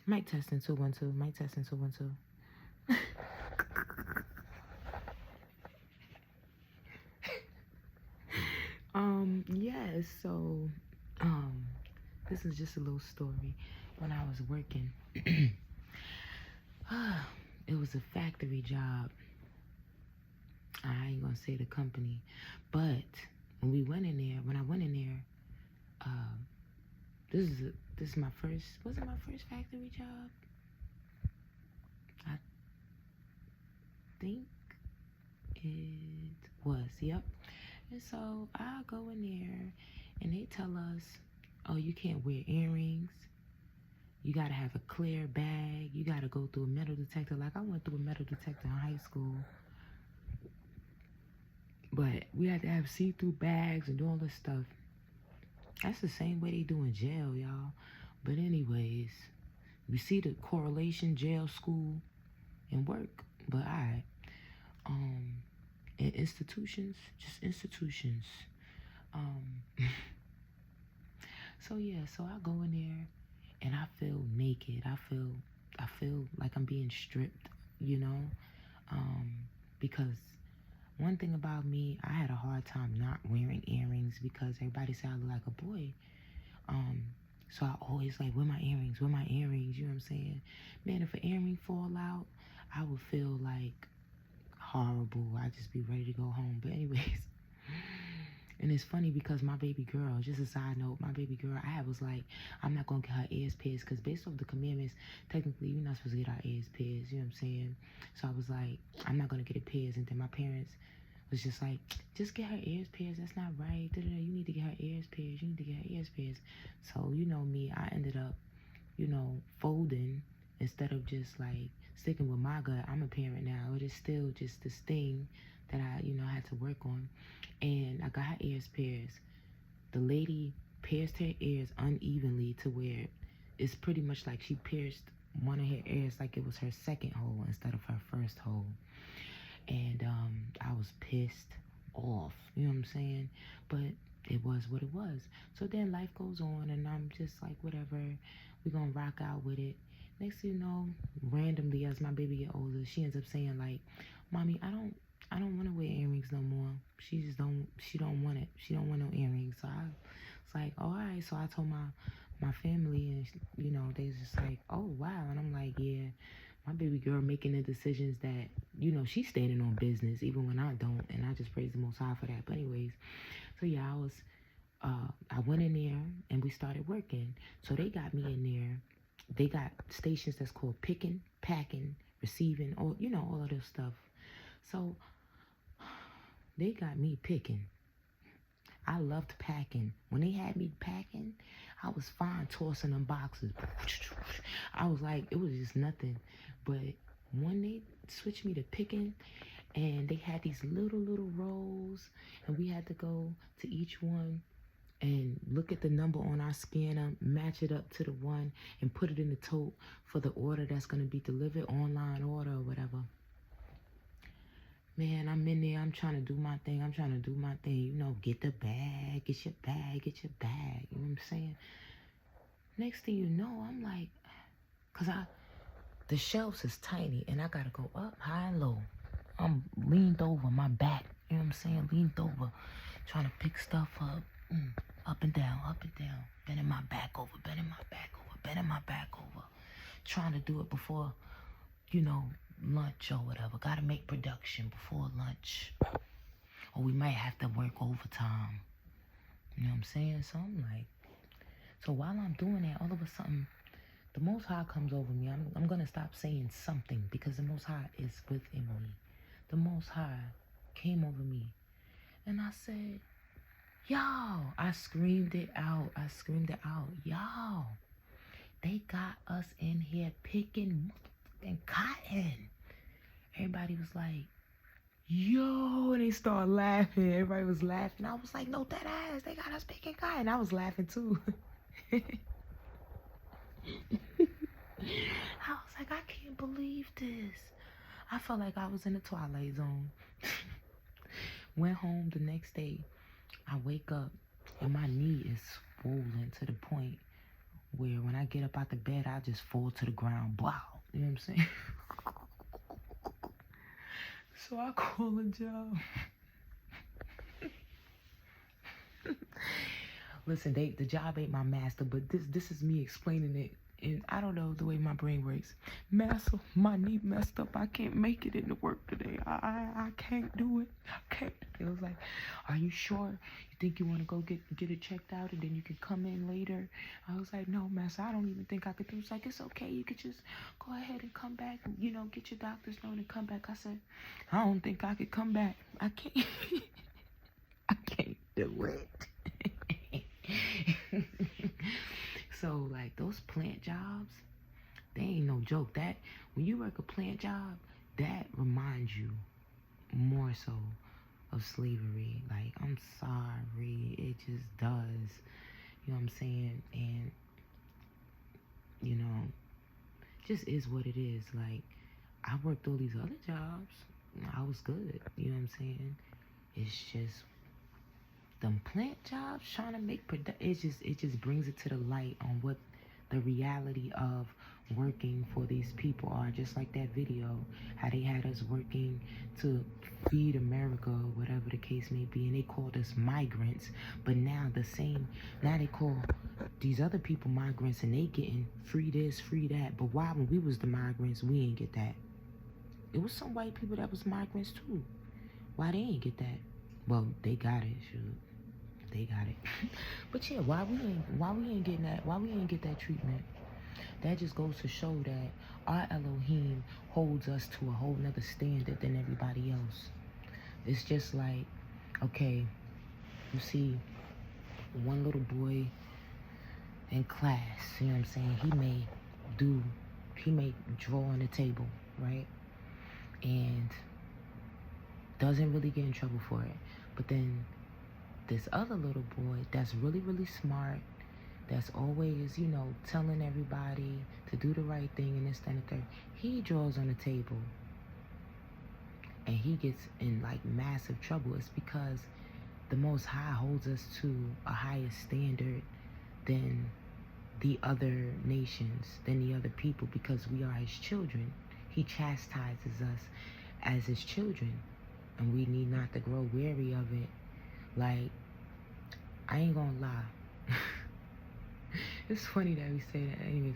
Mic testing 212. Mic testing 212. Yes, so this is just a little story. When I was working, it was a factory job. I ain't gonna say the company, but when we went in there, when I went in there, this is my first. Was it my first factory job? I think it was. Yep. And so I go in there, and they tell us, "Oh, you can't wear earrings. You gotta have a clear bag. You gotta go through a metal detector." Like I went through a metal detector in high school. But we had to have see-through bags and do all this stuff. That's the same way they do in jail, y'all. But anyways, we see the correlation, jail, school, and work. But alright. In institutions, just institutions. So yeah, so I go in there and I feel naked. I feel like I'm being stripped, you know? Because one thing about me, I had a hard time not wearing earrings because everybody said I look like a boy. So I always like, where my earrings? Where my earrings? You know what I'm saying? Man, if an earring fall out, I would feel like horrible. I'd just be ready to go home. But anyways, and it's funny because my baby girl, just a side note, my baby girl, I was like, I'm not going to get her ears pierced because based off the commandments, technically, you're not supposed to get our ears pierced. You know what I'm saying? So I was like, I'm not going to get it pierced. And then my parents was just like, just get her ears pierced. That's not right. You need to get her ears pierced. You need to get her ears pierced. So, you know me, I ended up, folding instead of just like sticking with my gut. I'm a parent now. It is still just this thing that I, had to work on. And I got her ears pierced. The lady pierced her ears unevenly to where it's pretty much like she pierced one of her ears like it was her second hole instead of her first hole. And I was pissed off, you know what I'm saying? But it was what it was. So then life goes on, and I'm just like, whatever, we're gonna rock out with it. Next thing you know, randomly as my baby get older, she ends up saying like, "Mommy, I don't want to wear earrings no more." She don't want it. She don't want no earrings. So I was like, all right. So I told my family, and they was just like, "Oh wow," and I'm like, yeah. My baby girl making the decisions that, she's standing on business even when I don't. And I just praise the Most High for that. But anyways, so yeah, I went in there and we started working. So they got me in there. They got stations that's called picking, packing, receiving, all of this stuff. So they got me picking. I loved packing. When they had me packing, I was fine tossing them boxes. I was like, it was just nothing. But when they switched me to picking, and they had these little rolls, and we had to go to each one and look at the number on our scanner, match it up to the one, and put it in the tote for the order that's going to be delivered, online order or whatever. Man, I'm in there. I'm trying to do my thing. Get the bag. Get your bag. Get your bag. You know what I'm saying? Next thing you know, I'm like, the shelves is tiny, and I got to go up, high and low. I'm leaned over, my back. You know what I'm saying? Leaned over, trying to pick stuff up. Up and down, bending my back over, bending my back over, bending my back over. Trying to do it before, lunch or whatever. Gotta make production before lunch. Or we might have to work overtime. You know what I'm saying? So I'm like, so while I'm doing that, all of a sudden, the Most High comes over me. I'm gonna stop saying something because the Most High is within me. The Most High came over me. And I said, y'all, I screamed it out. Y'all, they got us in here picking and cotton. Everybody was like, yo, and they started laughing. Everybody was laughing. I was like, no, that ass, they got us picking cotton. I was laughing too. I was like, I can't believe this. I felt like I was in the Twilight Zone. Went home the next day. I wake up and my knee is swollen to the point where when I get up out the bed, I just fall to the ground. Wow. You know what I'm saying? So I call a job. Listen, the job ain't my master, but this is me explaining it. And I don't know the way my brain works. Master, my knee messed up. I can't make it into work today. I can't do it. I can't. It was like, are you sure? You think you want to go get it checked out and then you can come in later? I was like, no, master, I don't even think I could do it. It's like, it's okay. You could just go ahead and come back and, get your doctor's note and come back. I said, I don't think I could come back. I can't. I can't do it. So like those plant jobs, they ain't no joke. That when you work a plant job, that reminds you more so of slavery. Like, I'm sorry, it just does. You know what I'm saying? And just is what it is. Like, I worked all these other jobs. I was good. You know what I'm saying? It's just them plant jobs trying to make it just brings it to the light on what the reality of working for these people are. Just like that video, how they had us working to feed America, or whatever the case may be, and they called us migrants. But now they call these other people migrants, and they getting free this, free that. But why, when we was the migrants, we ain't get that? It was some white people that was migrants too. Why they ain't get that? Well, they got it, shoot. They got it. But yeah, why we ain't getting that? Why we ain't get that treatment? That just goes to show that our Elohim holds us to a whole nother standard than everybody else. It's just like, okay, you see one little boy in class, you know what I'm saying? He may draw on the table, right? And doesn't really get in trouble for it. But then this other little boy that's really, really smart, that's always, telling everybody to do the right thing and this, that, and the third, he draws on the table and he gets in like massive trouble. It's because the Most High holds us to a higher standard than the other nations, than the other people, because we are his children. He chastises us as his children, and we need not to grow weary of it. Like, I ain't gonna lie. It's funny that we say that. Anyways,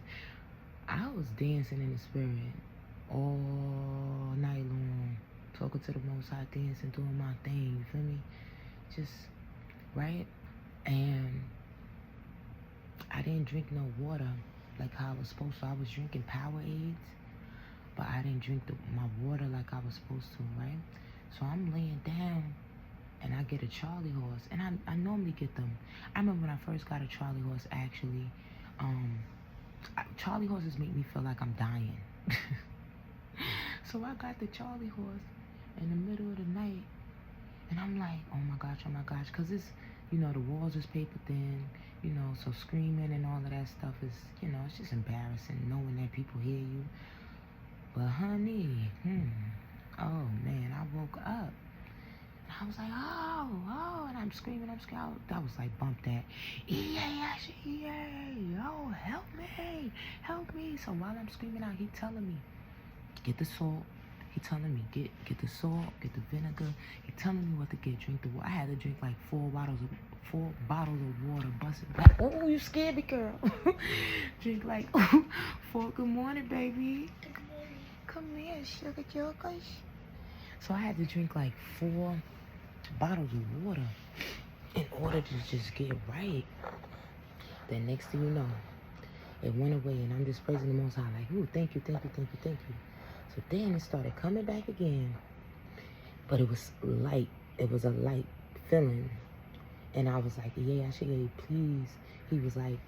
I was dancing in the spirit all night long, talking to the Most High, dancing, doing my thing, you feel me? Just, right? And I didn't drink no water like how I was supposed to. I was drinking Powerades, but I didn't drink my water like I was supposed to, right? So I'm laying down, and I get a Charlie horse, and I normally get them. I remember when I first got a Charlie horse, actually, Charlie horses make me feel like I'm dying. So I got the Charlie horse in the middle of the night, and I'm like, oh my gosh, because it's, the walls is paper thin, so screaming and all of that stuff is, it's just embarrassing knowing that people hear you. But honey, oh man, I woke up. I was like, oh, and I'm screaming. That was like, bump that. Ehyeh, oh, help me. So while I'm screaming out, he telling me, get the salt. He telling me, get the salt, get the vinegar. He telling me what to get, drink the water. I had to drink like 4 bottles of water, bust it back. Oh, you scared me, girl. Drink like 4, good morning, baby. Good morning. Come here, sugar jokers. So I had to drink like 4 bottles of water in order to just get right. Then next thing you know, it went away, and I'm just praising the Most High, like, ooh, thank you. So then it started coming back again, but it was light. It was a light feeling, and I was like, Ehyeh, please. He was like,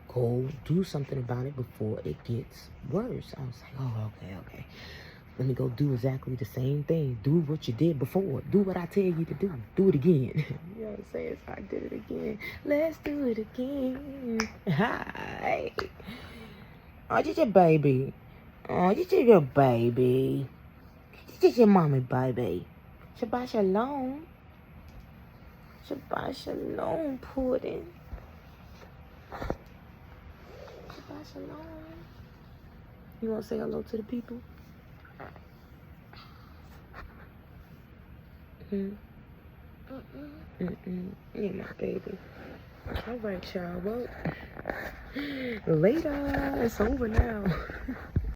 go do something about it before it gets worse. I was like, oh, okay. Let me go do exactly the same thing. Do what you did before. Do what I tell you to do. Do it again. You know what I'm saying? So I did it again. Let's do it again. Hi. Oh, this your baby. Oh, this is your baby. This is your mommy, baby. Shabbat shalom. Shabbat shalom, pudding. Shabbat shalom. You want to say hello to the people? Yeah, my baby. All right, y'all. Well, later. It's over now.